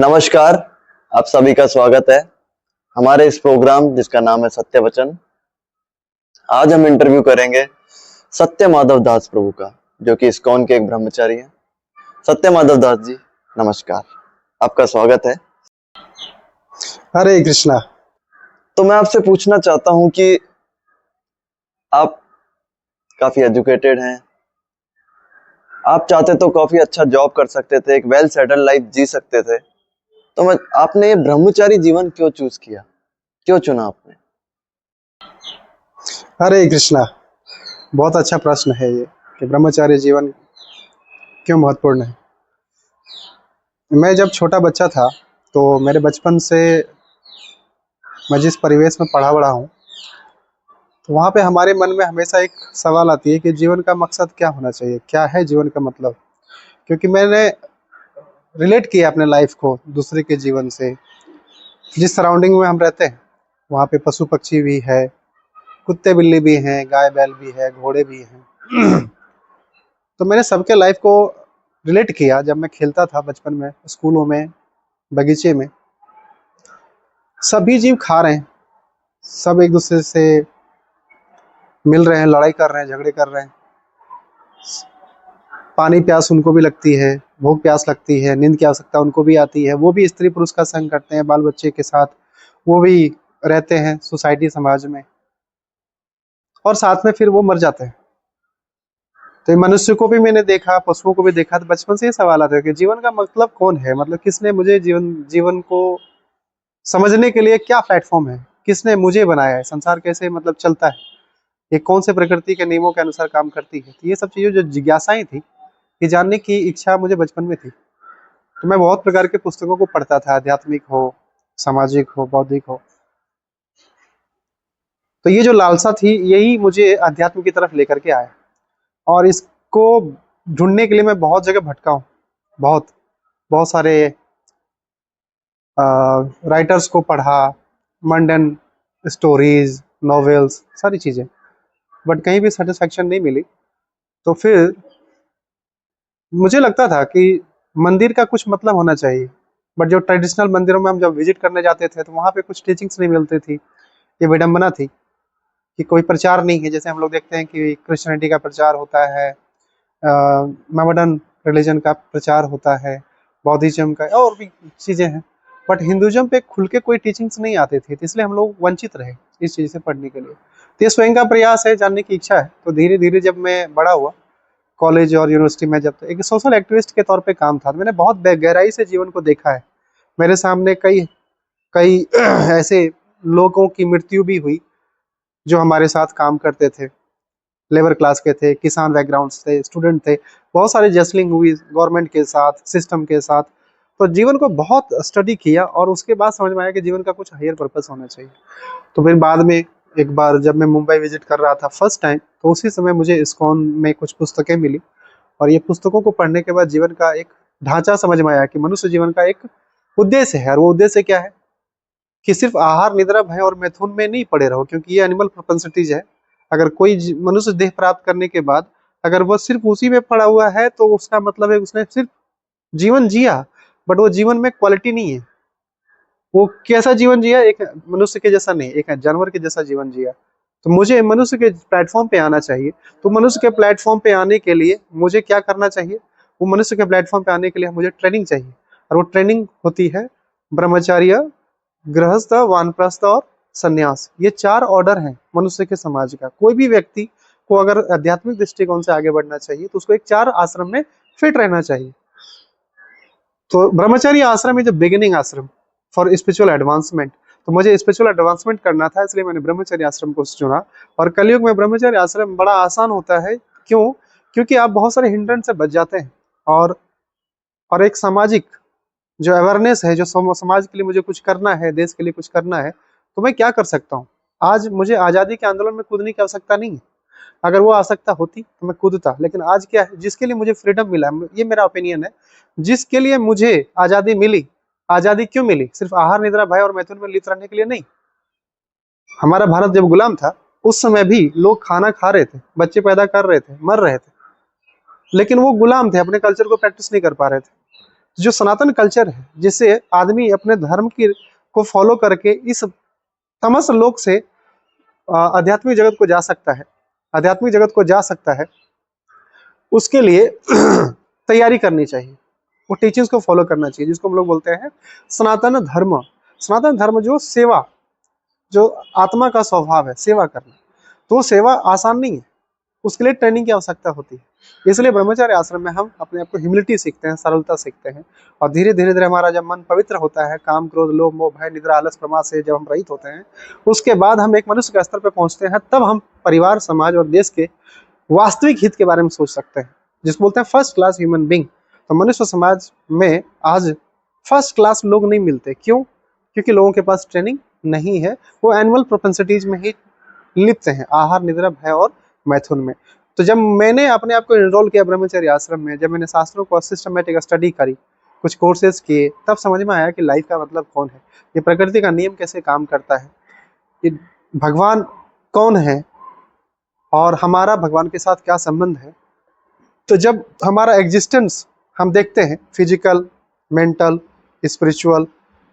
नमस्कार। आप सभी का स्वागत है हमारे इस प्रोग्राम जिसका नाम है सत्य वचन। आज हम इंटरव्यू करेंगे सत्य माधव दास प्रभु का, जो कि इस्कॉन के एक ब्रह्मचारी हैं। सत्य माधव दास जी, नमस्कार, आपका स्वागत है। हरे कृष्णा। तो मैं आपसे पूछना चाहता हूं कि आप काफी एजुकेटेड हैं, आप चाहते तो काफी अच्छा जॉब कर सकते थे, एक वेल सेटल लाइफ जी सकते थे, तो आपने ये ब्रह्मचारी जीवन क्यों चूज किया, क्यों चुना आपने? हरे कृष्णा। बहुत अच्छा प्रश्न है ये कि ब्रह्मचार्य जीवन क्यों महत्वपूर्ण है। मैं जब छोटा बच्चा था तो मेरे बचपन से मैं जिस परिवेश में पढ़ा बड़ा हूँ, तो वहाँ पे हमारे मन में हमेशा एक सवाल आती है कि जीवन का मकसद क्या होना चाहिए, क्या है जीवन का मतलब। क्योंकि मैंने रिलेट किया अपने लाइफ को दूसरे के जीवन से। जिस सराउंडिंग में हम रहते हैं वहाँ पे पशु पक्षी भी है, कुत्ते बिल्ली भी हैं, गाय बैल भी है, घोड़े भी हैं। तो मैंने सबके लाइफ को रिलेट किया। जब मैं खेलता था बचपन में, स्कूलों में, बगीचे में, सभी जीव खा रहे हैं, सब एक दूसरे से मिल रहे हैं, लड़ाई कर रहे हैं, झगड़े कर रहे हैं। पानी प्यास उनको भी लगती है, भूख प्यास लगती है, नींद की आवश्यकता उनको भी आती है। वो भी स्त्री पुरुष का संग करते हैं, बाल बच्चे के साथ वो भी रहते हैं सोसाइटी समाज में, और साथ में फिर वो मर जाते हैं। तो मनुष्य को भी मैंने देखा, पशुओं को भी देखा। तो बचपन से ये सवाल आता है कि जीवन का मतलब कौन है, मतलब किसने मुझे जीवन को समझने के लिए क्या प्लेटफॉर्म है, किसने मुझे बनाया है, संसार कैसे मतलब चलता है, ये कौन से प्रकृति के नियमों के अनुसार काम करती है। तो ये सब चीज़ें जो जिज्ञासाएं थी, ये जानने की इच्छा मुझे बचपन में थी। तो मैं बहुत प्रकार के पुस्तकों को पढ़ता था, आध्यात्मिक हो, सामाजिक हो, बौद्धिक हो। तो ये जो लालसा थी यही मुझे अध्यात्म की तरफ लेकर के आया, और इसको ढूंढने के लिए मैं बहुत जगह भटका हूँ। बहुत बहुत सारे राइटर्स को पढ़ा, मंडन स्टोरीज, नॉवेल्स, सारी चीज़ें, बट कहीं भी सेटिस्फैक्शन नहीं मिली। तो फिर मुझे लगता था कि मंदिर का कुछ मतलब होना चाहिए, बट जो ट्रेडिशनल मंदिरों में हम जब विजिट करने जाते थे तो वहाँ पे कुछ टीचिंग्स नहीं मिलती थी। ये विडम्बना थी कि कोई प्रचार नहीं है। जैसे हम लोग देखते हैं कि क्रिश्चियनिटी का प्रचार होता है, मोहम्मडन रिलीजन का प्रचार होता है, बौद्धिज्म का, और भी चीज़ें हैं, बट हिंदुज्म पे खुल के कोई टीचिंग्स नहीं आते थे। तो इसलिए हम लोग वंचित रहे इस चीज़ से पढ़ने के लिए। तो ये स्वयं का प्रयास है, जानने की इच्छा है। तो धीरे धीरे जब मैं बड़ा हुआ, कॉलेज और यूनिवर्सिटी में, जब एक सोशल एक्टिविस्ट के तौर पे काम था, तो मैंने बहुत गहराई से जीवन को देखा है। मेरे सामने कई कई ऐसे लोगों की मृत्यु भी हुई जो हमारे साथ काम करते थे, लेबर क्लास के थे, किसान बैकग्राउंड थे, स्टूडेंट थे। बहुत सारी जसलिंग हुई गवर्नमेंट के साथ, सिस्टम के साथ। तो जीवन को बहुत स्टडी किया और उसके बाद समझ में आया कि जीवन का कुछ हायर पर्पस होना चाहिए। तो फिर बाद में एक बार जब मैं मुंबई विजिट कर रहा था फर्स्ट टाइम, तो उसी समय मुझे इस्कॉन में कुछ पुस्तकें मिली, और ये पुस्तकों को पढ़ने के बाद जीवन का एक ढांचा समझ में आया कि मनुष्य जीवन का एक उद्देश्य है। और वो उद्देश्य क्या है कि सिर्फ आहार, निद्रा, भय और मैथुन में नहीं पड़े रहो, क्योंकि ये एनिमल प्रोपेंसिटीज है। अगर कोई मनुष्य देह प्राप्त करने के बाद अगर वो सिर्फ उसी में पड़ा हुआ है, तो उसका मतलब है उसने सिर्फ जीवन जिया, बट वो जीवन में क्वालिटी नहीं है। वो कैसा जीवन जिया? एक मनुष्य के जैसा नहीं, एक जानवर के जैसा जीवन जिया। तो मुझे मनुष्य के प्लेटफॉर्म पे आना चाहिए। तो मनुष्य के प्लेटफॉर्म पे आने के लिए मुझे क्या करना चाहिए? वो मनुष्य के प्लेटफॉर्म पे आने के लिए मुझे ट्रेनिंग चाहिए, और वो ट्रेनिंग होती है ब्रह्मचर्य, गृहस्थ, वानप्रस्थ और सन्यास। ये 4 ऑर्डर हैं मनुष्य के समाज का। कोई भी व्यक्ति को अगर आध्यात्मिक दृष्टिकोण से आगे बढ़ना चाहिए तो उसको एक 4 आश्रम में फिट रहना चाहिए। तो ब्रह्मचर्य आश्रम इज बिगिनिंग आश्रम फॉर स्पिरिचुअल एडवांसमेंट। तो मुझे स्पिरिचुअल एडवांसमेंट करना था, इसलिए मैंने ब्रह्मचर्य आश्रम को चुना। और कलयुग में ब्रह्मचर्य आश्रम बड़ा आसान होता है। क्यों? क्योंकि आप बहुत सारे हिंड्रेंस से बच जाते हैं, और एक सामाजिक जो अवेयरनेस है, जो समाज के लिए मुझे कुछ करना है, देश के लिए कुछ करना है, तो मैं क्या कर सकता हूँ। आज मुझे आज़ादी के आंदोलन में कूदने की आवश्यकता नहीं है। अगर वो आवश्यकता होती तो मैं कूदता, लेकिन आज क्या है, जिसके लिए मुझे फ्रीडम मिला, ये मेरा ओपिनियन है, जिसके लिए मुझे आज़ादी मिली। आज़ादी क्यों मिली? सिर्फ आहार, निद्रा, भय और मैथुन में लिप्त रहने के लिए नहीं। हमारा भारत जब गुलाम था उस समय भी लोग खाना खा रहे थे, बच्चे पैदा कर रहे थे, मर रहे थे, लेकिन वो गुलाम थे, अपने कल्चर को प्रैक्टिस नहीं कर पा रहे थे। जो सनातन कल्चर है, जिससे आदमी अपने धर्म की को फॉलो करके इस तमस लोक से आध्यात्मिक जगत को जा सकता है, आध्यात्मिक जगत को जा सकता है, उसके लिए तैयारी करनी चाहिए, वो टीचिंग्स को फॉलो करना चाहिए, जिसको हम लोग बोलते हैं सनातन धर्म। सनातन धर्म जो सेवा, जो आत्मा का स्वभाव है सेवा करना, तो वो सेवा आसान नहीं है, उसके लिए ट्रेनिंग की आवश्यकता होती है। इसलिए ब्रह्मचर्य आश्रम में हम अपने आप को ह्यूमिलिटी सीखते हैं, सरलता सीखते हैं, और धीरे धीरे धीरे हमारा जब मन पवित्र होता है, काम क्रोध लोभ मोह भय निद्रा आलस प्रमाद से जब हम रहित होते हैं, उसके बाद हम एक मनुष्य के स्तर पर पहुंचते हैं, तब हम परिवार समाज और देश के वास्तविक हित के बारे में सोच सकते हैं, जिसको बोलते हैं फर्स्ट क्लास ह्यूमन बींग। तो मनुष्य समाज में आज फर्स्ट क्लास लोग नहीं मिलते, क्यों? क्योंकि लोगों के पास ट्रेनिंग नहीं है, वो एनुअल प्रोपेंसिटीज में ही लिप्त हैं, आहार निद्रा भय और मैथुन में। तो जब मैंने अपने आप को एनरोल किया ब्रह्मचर्य आश्रम में, जब मैंने शास्त्रों को सिस्टमेटिक स्टडी करी, कुछ कोर्सेज किए, तब समझ में आया कि लाइफ का मतलब कौन है, ये प्रकृति का नियम कैसे काम करता है, ये भगवान कौन है और हमारा भगवान के साथ क्या संबंध है। तो जब हमारा एग्जिस्टेंस हम देखते हैं, फिजिकल, मेंटल, स्पिरिचुअल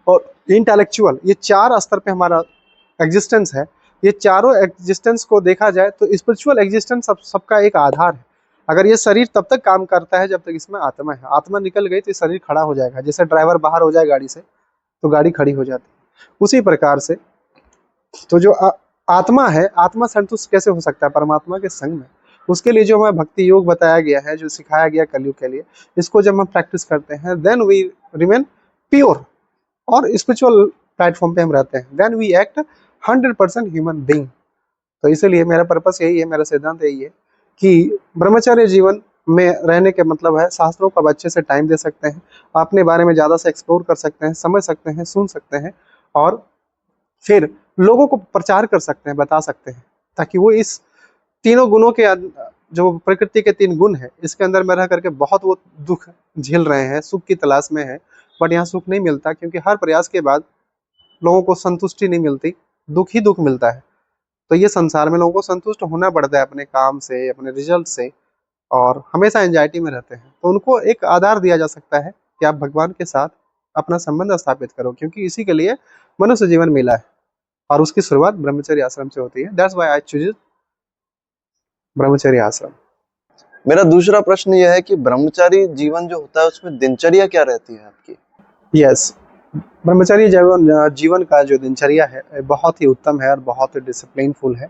और इंटेलेक्चुअल, ये 4 स्तर पे हमारा एग्जिस्टेंस है। ये चारों एग्जिस्टेंस को देखा जाए तो स्पिरिचुअल एग्जिस्टेंस सबका एक आधार है। अगर ये शरीर तब तक काम करता है जब तक इसमें आत्मा है, आत्मा निकल गई तो ये शरीर खड़ा हो जाएगा, जैसे ड्राइवर बाहर हो जाए गाड़ी से तो गाड़ी खड़ी हो जाती है, उसी प्रकार से तो जो आत्मा है, आत्मा संतुष्ट कैसे हो सकता है परमात्मा के संग में? उसके लिए जो हमें भक्ति योग बताया गया है, जो सिखाया गया कलयुग के लिए, इसको जब हम प्रैक्टिस करते हैं, देन वी रिमेन प्योर और स्पिरिचुअल प्लेटफॉर्म पे हम रहते हैं, then we act 100% human being. तो इसीलिए मेरा पर्पस यही है, मेरा सिद्धांत यही है कि ब्रह्मचर्य जीवन में रहने के मतलब है शास्त्रों को अच्छे से टाइम दे सकते हैं, अपने बारे में ज़्यादा से एक्सप्लोर कर सकते हैं, समझ सकते हैं, सुन सकते हैं, और फिर लोगों को प्रचार कर सकते हैं, बता सकते हैं, ताकि वो इस तीनों गुणों के जो प्रकृति के 3 गुण है, इसके अंदर में रह करके बहुत वो दुख झेल रहे हैं, सुख की तलाश में है, बट यहाँ सुख नहीं मिलता, क्योंकि हर प्रयास के बाद लोगों को संतुष्टि नहीं मिलती, दुख ही दुख मिलता है। तो ये संसार में लोगों को संतुष्ट होना पड़ता है अपने काम से, अपने रिजल्ट से, और हमेशा एंजाइटी में रहते हैं। तो उनको एक आधार दिया जा सकता है कि आप भगवान के साथ अपना संबंध स्थापित करो, क्योंकि इसी के लिए मनुष्य जीवन मिला है, और उसकी शुरुआत ब्रह्मचर्य आश्रम से होती है। दैट्स व्हाई आई चूज ब्रह्मचर्य आश्रम। मेरा दूसरा प्रश्न यह है कि ब्रह्मचारी जीवन जो होता है उसमें दिनचर्या क्या रहती है आपकी? यस, ब्रह्मचर्य जीवन का जो दिनचर्या है बहुत ही उत्तम है और बहुत ही डिसिप्लिनफुल है।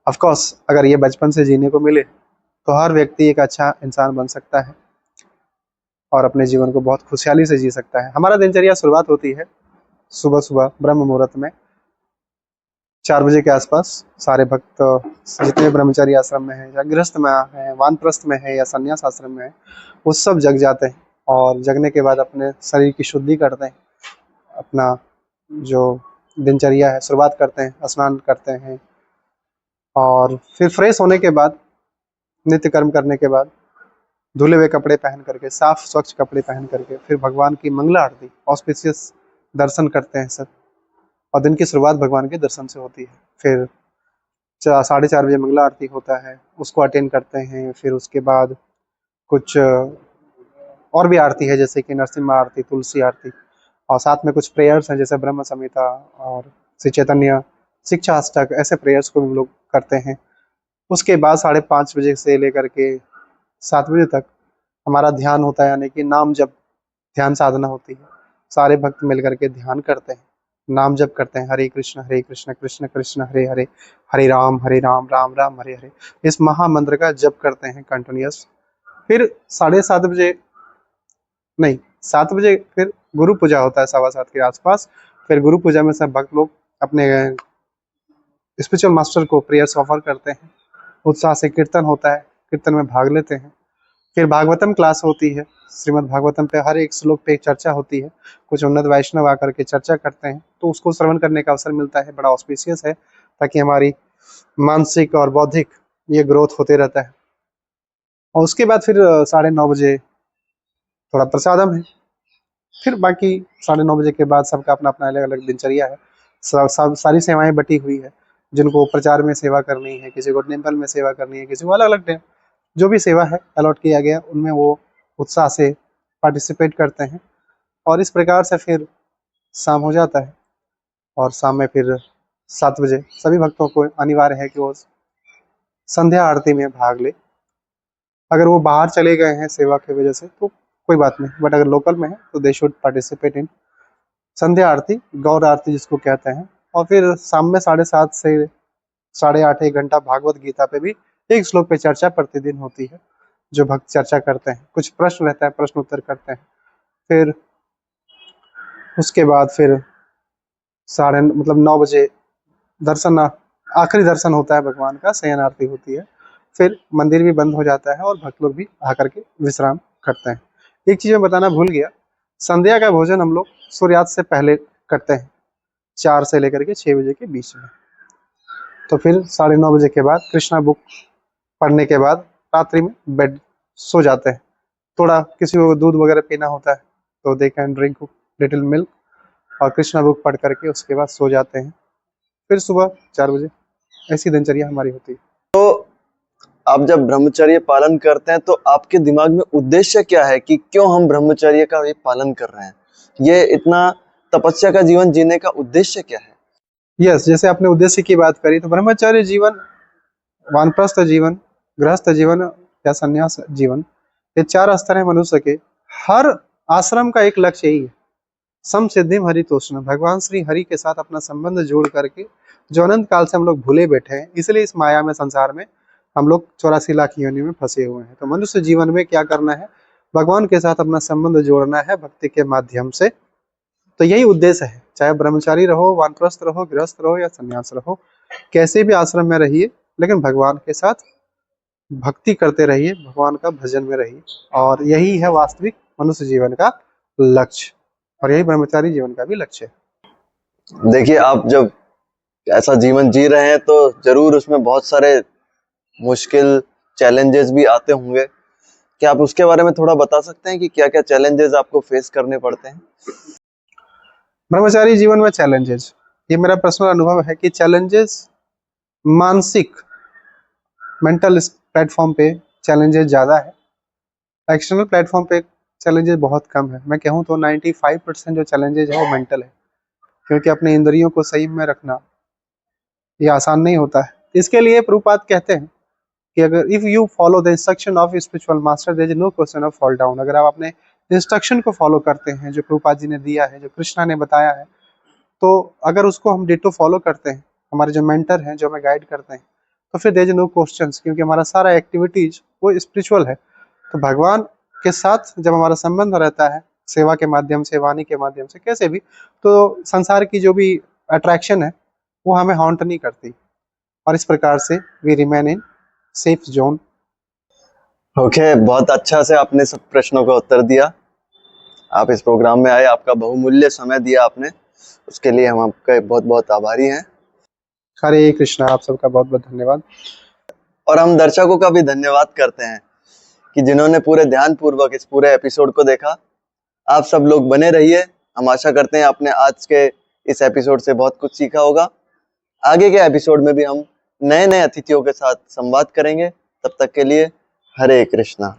ऑफ कोर्स अगर ये बचपन से जीने को मिले तो हर व्यक्ति एक अच्छा इंसान बन सकता है और अपने जीवन को बहुत खुशहाली से जी सकता है। हमारा दिनचर्या शुरुआत होती है सुबह सुबह ब्रह्म मुहूर्त में 4 बजे के आसपास। सारे भक्त जितने ब्रह्मचारी आश्रम में हैं, या गृहस्थ में है, वानप्रस्थ में है, या संन्यास आश्रम में है, वो सब जग जाते हैं, और जगने के बाद अपने शरीर की शुद्धि करते हैं, अपना जो दिनचर्या है शुरुआत करते हैं, स्नान करते हैं, और फिर फ्रेश होने के बाद, नित्य कर्म करने के बाद, धुले हुए कपड़े पहन करके, साफ स्वच्छ कपड़े पहन करके, फिर भगवान की मंगला आरती, ऑस्पिशियस दर्शन करते हैं सब, और दिन की शुरुआत भगवान के दर्शन से होती है। फिर 4:30 बजे मंगला आरती होता है, उसको अटेंड करते हैं। फिर उसके बाद कुछ और भी आरती है, जैसे कि नरसिम्हा आरती, तुलसी आरती, और साथ में कुछ प्रेयर्स हैं, जैसे ब्रह्म संहिता और श्री चैतन्य शिक्षा अष्टक, ऐसे प्रेयर्स को हम लोग करते हैं। उसके बाद 5:30 बजे से लेकर के 7 बजे तक हमारा ध्यान होता है, यानी कि नाम जप ध्यान साधना होती है। सारे भक्त मिल करके ध्यान करते हैं, नाम जप करते हैं, हरे कृष्ण कृष्ण कृष्ण हरे हरे, हरे राम राम राम हरे हरे, इस महामंत्र का जप करते हैं कंटिन्यूअस। फिर 7:30 बजे नहीं 7 बजे फिर गुरु पूजा होता है 7:15 के आसपास। फिर गुरु पूजा में सब भक्त लोग अपने स्पिरिचुअल मास्टर को प्रेयर्स ऑफर करते हैं, उत्साह से कीर्तन होता है, कीर्तन में भाग लेते हैं। फिर भागवतम क्लास होती है, श्रीमद् भागवतम पे हर एक श्लोक पे एक चर्चा होती है, कुछ उन्नत वैष्णव आकर के चर्चा करते हैं, तो उसको श्रवण करने का अवसर मिलता है, बड़ा ऑस्पिशियस है, ताकि हमारी मानसिक और बौद्धिक ये ग्रोथ होते रहता है। और उसके बाद फिर 9:30 बजे थोड़ा प्रसादम है। फिर बाकी 9:30 बजे के बाद सबका अपना अपना अलग अलग दिनचर्या है, सारी सेवाएं बटी हुई है, जिनको प्रचार में सेवा करनी है, किसी को टेम्पल में सेवा करनी है, किसी को अलग अलग जो भी सेवा है अलॉट किया गया, उनमें वो उत्साह से पार्टिसिपेट करते हैं। और इस प्रकार से फिर शाम हो जाता है और शाम में फिर 7 बजे सभी भक्तों को अनिवार्य है कि वो संध्या आरती में भाग ले। अगर वो बाहर चले गए हैं सेवा की वजह से तो कोई बात नहीं, बट अगर लोकल में है तो दे शुड पार्टिसिपेट इन संध्या आरती, गौर आरती जिसको कहते हैं। और फिर शाम में 7:30 से 8:30 1 घंटा भागवत गीता पे भी एक श्लोक पे चर्चा प्रतिदिन होती है, जो भक्त चर्चा करते हैं। कुछ प्रश्न रहता है, प्रश्न उत्तर करते हैं। फिर उसके बाद फिर 9 बजे दर्शन, आखिरी दर्शन होता है भगवान का, शयन आरती होती है। फिर मंदिर भी बंद हो जाता है और भक्त लोग भी आकर के विश्राम करते हैं। एक चीज़ मैं बताना भूल गया, संध्या का भोजन हम लोग सूर्यास्त से पहले करते हैं, 4 से लेकर के 6 बजे के बीच में। तो फिर 9:30 बजे के बाद कृष्णा बुक पढ़ने के बाद रात्रि में बेड सो जाते हैं। थोड़ा किसी को दूध वगैरह पीना होता है तो they can drink little milk, और कृष्णा बुक पढ़ करके उसके बाद सो जाते हैं। फिर सुबह 4 बजे ऐसी दिनचर्या हमारी होती है। तो आप जब ब्रह्मचर्य पालन करते हैं तो आपके दिमाग में उद्देश्य क्या है कि क्यों हम ब्रह्मचर्य का ये पालन कर रहे हैं? ये इतना तपस्या का जीवन जीने का उद्देश्य क्या है? यस, जैसे आपने उद्देश्य की बात करी, तो ब्रह्मचर्य जीवन, वानप्रस्थ जीवन, गृहस्थ जीवन या संन्यास जीवन, ये 4 स्तर है मनुष्य के। हर आश्रम का एक लक्ष्य यही है, सम सिद्धिम हरितोषणम, भगवान श्री हरि के साथ अपना संबंध जोड़ करके, जो अनंत काल से हम लोग भूले बैठे हैं, इसलिए इस माया में, संसार में हम लोग 84 लाख योनि में फंसे हुए हैं। तो मनुष्य जीवन में क्या करना है? भगवान के साथ अपना संबंध जोड़ना है भक्ति के माध्यम से। तो यही उद्देश्य है, चाहे ब्रह्मचारी रहो, वानप्रस्थ रहो, गृहस्थ रहो या संन्यास रहो, कैसे भी आश्रम में रहिए, लेकिन भगवान के साथ भक्ति करते रहिए, भगवान का भजन में रहिए। और यही है वास्तविक मनुष्य जीवन का लक्ष्य, और यही ब्रह्मचारी जीवन का भी लक्ष्य है। देखिए, आप जब ऐसा जीवन जी रहे हैं तो जरूर उसमें बहुत सारे मुश्किल चैलेंजेस भी आते होंगे। क्या आप उसके बारे में थोड़ा बता सकते हैं कि क्या क्या चैलेंजेस आपको फेस करने पड़ते हैं? ब्रह्मचारी जीवन में चैलेंजेस, ये मेरा पर्सनल अनुभव है कि चैलेंजेस मानसिक, मेंटल प्लेटफॉर्म पे चैलेंजेस ज़्यादा है, एक्सटर्नल प्लेटफॉर्म पे चैलेंजेस बहुत कम है। मैं कहूँ तो 95% जो चैलेंजेस है वो मेंटल है, क्योंकि अपने इंद्रियों को सही में रखना ये आसान नहीं होता है। इसके लिए प्रभुपाद कहते हैं कि अगर if you follow the instruction of spiritual master there is no question of fall down, अगर आप अपने इंस्ट्रक्शन को फॉलो करते हैं जो प्रभुपाद जी ने दिया है, जो कृष्णा ने बताया है, तो अगर उसको हम डिटो फॉलो करते हैं, हमारे जो मेंटर हैं जो हमें गाइड करते हैं, तो फिर देयर इज नो क्वेश्चंस, क्योंकि हमारा सारा एक्टिविटीज वो स्पिरिचुअल है। तो भगवान के साथ जब हमारा संबंध रहता है सेवा के माध्यम से, वाणी के माध्यम से, कैसे भी, तो संसार की जो भी अट्रैक्शन है वो हमें हॉन्ट नहीं करती, और इस प्रकार से we remain in safe zone. Okay, बहुत अच्छा से आपने सब प्रश्नों का उत्तर दिया। आप इस प्रोग्राम में आए, आपका बहुमूल्य समय दिया आपने, उसके लिए हम आपके बहुत बहुत आभारी हैं। हरे कृष्णा, आप सबका बहुत बहुत धन्यवाद। और हम दर्शकों का भी धन्यवाद करते हैं कि जिन्होंने पूरे ध्यान पूर्वक इस पूरे एपिसोड को देखा। आप सब लोग बने रहिए। हम आशा करते हैं आपने आज के इस एपिसोड से बहुत कुछ सीखा होगा। आगे के एपिसोड में भी हम नए नए अतिथियों के साथ संवाद करेंगे। तब तक के लिए हरे कृष्णा।